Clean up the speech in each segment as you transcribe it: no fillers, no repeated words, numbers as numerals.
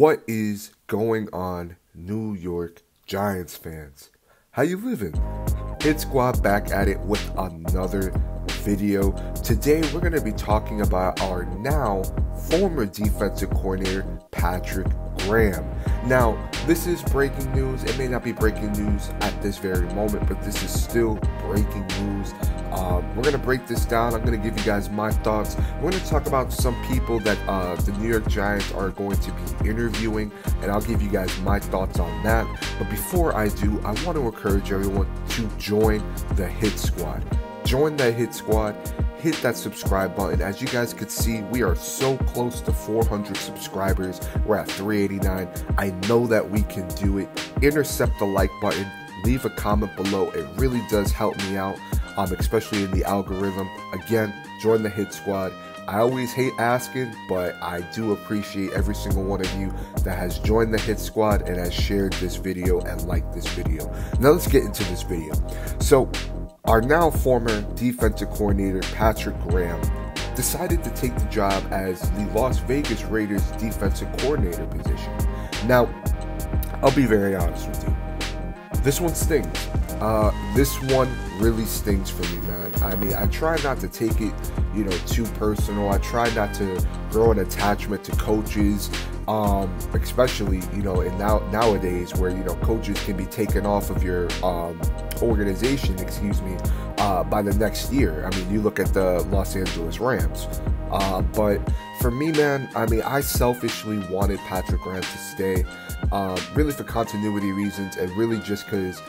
What is going on, New York Giants fans? How you living? Hit Squad back at it with another video. Today we're going to be talking about our now former defensive coordinator, Patrick Graham. Now, this is breaking news. It may not be breaking news at this very moment, but this is still breaking news. We're going to break this down. I'm going to give you guys my thoughts. We're going to talk about some people that the New York Giants are going to be interviewing, and I'll give you guys my thoughts on that. But before I do, I want to encourage everyone to join the Hit Squad. Join the Hit Squad. Hit that subscribe button. As you guys could see, we are so close to 400 subscribers. We're at 389. I know that we can do it. Intercept the like button. Leave a comment below. It really does help me out, especially in the algorithm. Again, join the Hit Squad. I always hate asking, but I do appreciate every single one of you that has joined the Hit Squad and has shared this video and liked this video. Now let's get into this video. So, our now former defensive coordinator, Patrick Graham, decided to take the job as the Las Vegas Raiders defensive coordinator position. Now, I'll be very honest with you. This one stings. This one really stings for me, man. I mean, I try not to take it, too personal. I try not to grow an attachment to coaches, especially, in nowadays where, coaches can be taken off of your organization, by the next year. I mean, you look at the Los Angeles Rams. But for me, man, I mean, I selfishly wanted Patrick Graham to stay, really for continuity reasons, and really just because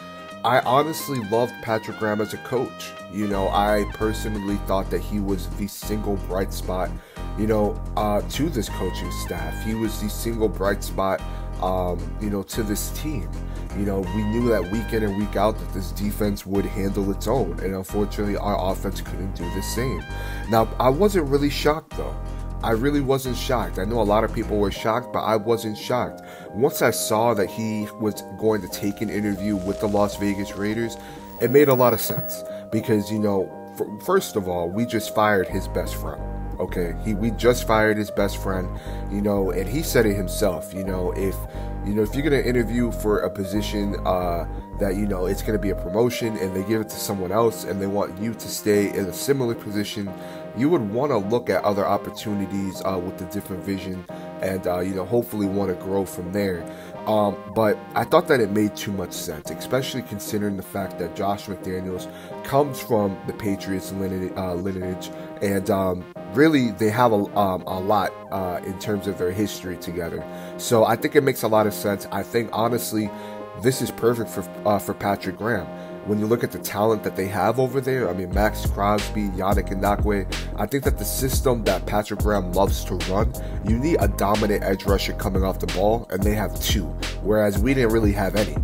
I honestly loved Patrick Graham as a coach. I personally thought that he was the single bright spot, to this coaching staff. He was the single bright spot, to this team. We knew that week in and week out that this defense would handle its own, and unfortunately our offense couldn't do the same. Now, I wasn't really shocked though. I really wasn't shocked. I know a lot of people were shocked, but I wasn't shocked. Once I saw that he was going to take an interview with the Las Vegas Raiders, it made a lot of sense because, first of all, we just fired his best friend. Okay, we just fired his best friend, and he said it himself. If you're gonna interview for a position that it's gonna be a promotion, and they give it to someone else, and they want you to stay in a similar position, you would want to look at other opportunities with a different vision, and hopefully want to grow from there. But I thought that it made too much sense, especially considering the fact that Josh McDaniels comes from the Patriots lineage, and really they have a lot in terms of their history together. So I think it makes a lot of sense. I think honestly, this is perfect for Patrick Graham. When you look at the talent that they have over there, I mean, Max Crosby, Yannick Ngakoue, I think that the system that Patrick Graham loves to run, you need a dominant edge rusher coming off the ball, and they have two, whereas we didn't really have any.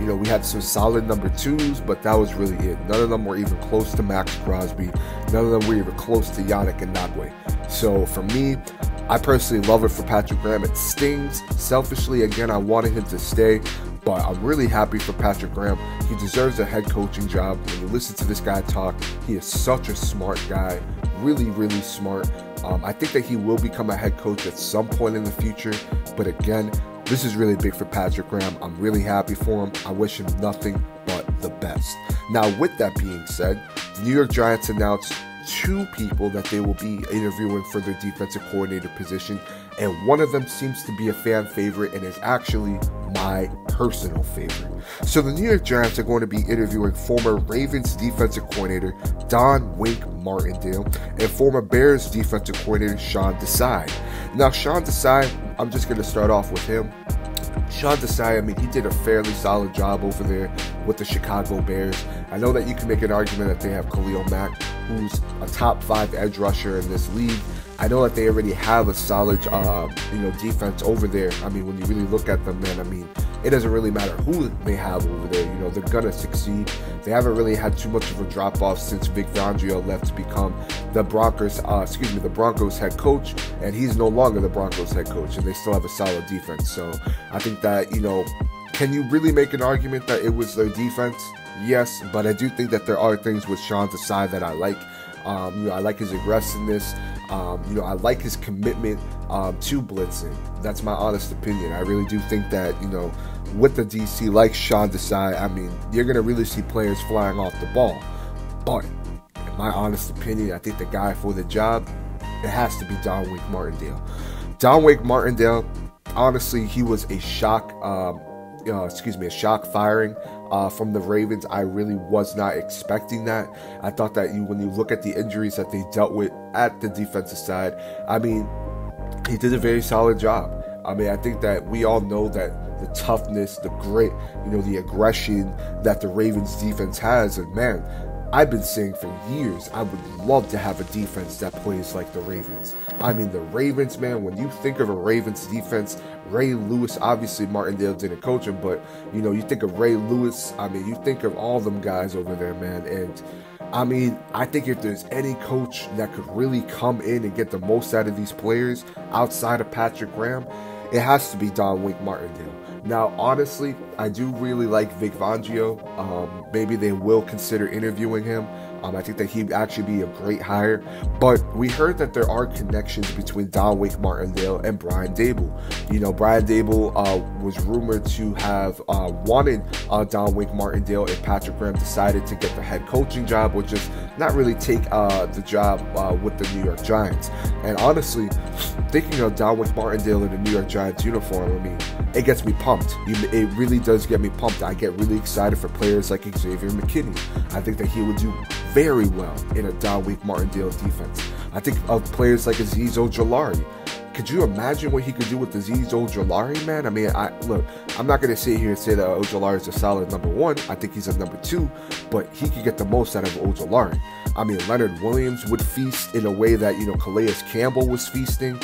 We had some solid number twos, but that was really it. None of them were even close to Max Crosby. None of them were even close to Yannick Ngakoue. So for me, I personally love it for Patrick Graham. It stings. Selfishly, again, I wanted him to stay, but I'm really happy for Patrick Graham. He deserves a head coaching job. When you listen to this guy talk, he is such a smart guy. Really, really smart. I think that he will become a head coach at some point in the future. But again, this is really big for Patrick Graham. I'm really happy for him. I wish him nothing but the best. Now, with that being said, the New York Giants announced two people that they will be interviewing for their defensive coordinator position, and one of them seems to be a fan favorite and is actually my personal favorite. So the New York Giants are going to be interviewing former Ravens defensive coordinator Don Martindale and former Bears defensive coordinator Sean Desai. Now, Sean Desai, I'm just going to start off with him. Sean Desai, I mean, he did a fairly solid job over there with the Chicago Bears. I know that you can make an argument that they have Khalil Mack, who's a top 5 edge rusher in this league. I know that they already have a solid, defense over there. I mean, when you really look at them, man, I mean, it doesn't really matter who they have over there. They're gonna succeed. They haven't really had too much of a drop-off since Vic Fangio left to become the Broncos head coach, and he's no longer the Broncos head coach, and they still have a solid defense. So I think that, can you really make an argument that it was their defense? Yes, but I do think that there are things with Sean Desai that I like. I like his aggressiveness. I like his commitment to blitzing. That's my honest opinion. I really do think that, with the DC, like Sean Desai, I mean, you're going to really see players flying off the ball. But in my honest opinion, I think the guy for the job, it has to be Don Martindale. Don Martindale, honestly, he was a shock, a shock firing from the Ravens. I really was not expecting that. I thought that when you look at the injuries that they dealt with at the defensive side, I mean, he did a very solid job. I mean, I think that we all know that the toughness, the grit, the aggression that the Ravens defense has, and man, I've been saying for years, I would love to have a defense that plays like the Ravens. I mean, the Ravens, man, when you think of a Ravens defense, Ray Lewis, obviously Martindale didn't coach him, but, you think of Ray Lewis, I mean, you think of all them guys over there, man, and I mean, I think if there's any coach that could really come in and get the most out of these players outside of Patrick Graham, it has to be Don Martindale. Now, honestly, I do really like Vic Fangio. Maybe they will consider interviewing him. I think that he'd actually be a great hire. But we heard that there are connections between Don Martindale and Brian Daboll. Brian Daboll was rumored to have wanted Don Martindale if Patrick Graham decided to get the head coaching job or just not really take the job with the New York Giants. And honestly, thinking of Don Martindale in the New York Giants uniform, I mean, it gets me pumped. It really does get me pumped. I get really excited for players like Xavier McKinney. I think that he would do very well in a Don Martindale defense. I think of players like Azeez Ojulari. Could you imagine what he could do with Azeez Ojulari, man? I mean, look, I'm not going to sit here and say that Ojulari is a solid number one. I think he's a number two, but he could get the most out of Ojulari. I mean, Leonard Williams would feast in a way that, Calais Campbell was feasting.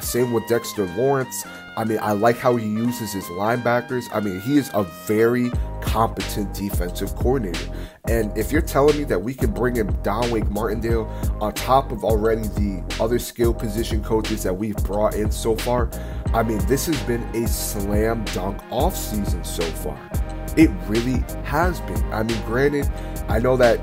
Same with Dexter Lawrence. I mean, I like how he uses his linebackers. I mean, he is a very competent defensive coordinator. And if you're telling me that we can bring in Don Martindale on top of already the other skill position coaches that we've brought in so far, I mean, this has been a slam dunk offseason so far. It really has been. I mean, granted, I know that,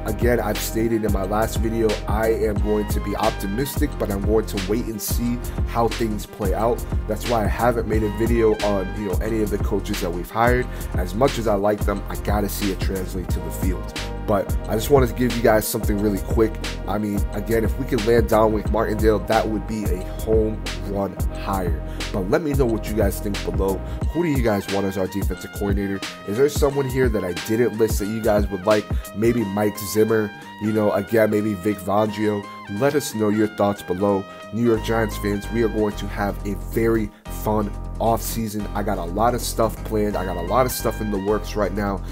again, I've stated in my last video, I am going to be optimistic, but I'm going to wait and see how things play out. That's why I haven't made a video on, any of the coaches that we've hired. As much as I like them, I got to see it translate to the field. But I just wanted to give you guys something really quick. I mean, again, if we could land Don Martindale, that would be a home run hire. But let me know what you guys think below. Who do you guys want as our defensive coordinator? Is there someone here that I didn't list that you guys would like? Maybe Mike Zimmer, again, maybe Vic Fangio. Let us know your thoughts below. New York Giants fans, we are going to have a very fun offseason. I got a lot of stuff planned. I got a lot of stuff in the works right now.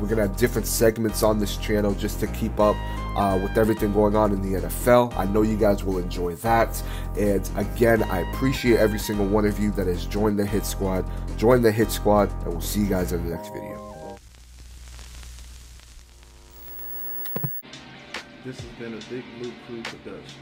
We're going to have different segments on this channel just to keep up with everything going on in the NFL. I know you guys will enjoy that. And again, I appreciate every single one of you that has joined the Hit Squad. Join the Hit Squad, and we'll see you guys in the next video. This has been a Big Blue KREW production.